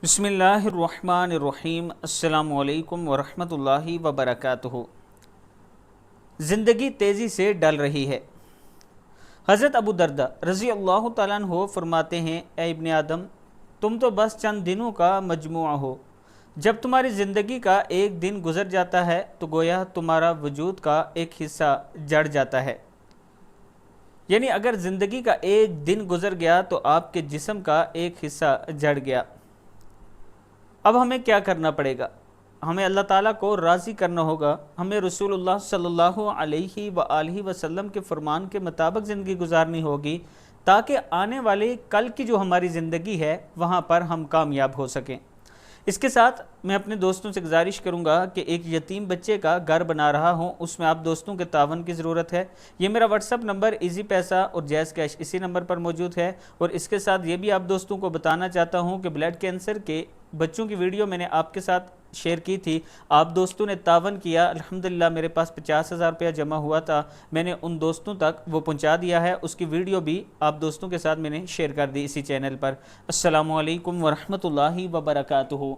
بسم اللہ الرحمن الرحیم۔ السلام علیکم ورحمۃ اللہ وبرکاتہ۔ زندگی تیزی سے ڈل رہی ہے۔ حضرت ابو درداء رضی اللہ تعالیٰ عنہ فرماتے ہیں، اے ابن آدم، تم تو بس چند دنوں کا مجموعہ ہو۔ جب تمہاری زندگی کا ایک دن گزر جاتا ہے تو گویا تمہارا وجود کا ایک حصہ جڑ جاتا ہے۔ یعنی اگر زندگی کا ایک دن گزر گیا تو آپ کے جسم کا ایک حصہ جڑ گیا۔ اب ہمیں کیا کرنا پڑے گا؟ ہمیں اللہ تعالیٰ کو راضی کرنا ہوگا۔ ہمیں رسول اللہ صلی اللہ علیہ وآلہ وسلم کے فرمان کے مطابق زندگی گزارنی ہوگی تاکہ آنے والے کل کی جو ہماری زندگی ہے وہاں پر ہم کامیاب ہو سکیں۔ اس کے ساتھ میں اپنے دوستوں سے گزارش کروں گا کہ ایک یتیم بچے کا گھر بنا رہا ہوں، اس میں آپ دوستوں کے تعاون کی ضرورت ہے۔ یہ میرا واٹس ایپ نمبر ایزی پیسہ اور جیز کیش اسی نمبر پر موجود ہے، اور اس کے ساتھ یہ بھی آپ دوستوں کو بتانا چاہتا ہوں کہ بلڈ کینسر کے بچوں کی ویڈیو میں نے آپ کے ساتھ شیئر کی تھی، آپ دوستوں نے تعاون کیا، الحمدللہ میرے پاس 50,000 روپیہ جمع ہوا تھا، میں نے ان دوستوں تک وہ پہنچا دیا ہے، اس کی ویڈیو بھی آپ دوستوں کے ساتھ میں نے شیئر کر دی اسی چینل پر۔ السلام علیکم ورحمۃ اللہ وبرکاتہ۔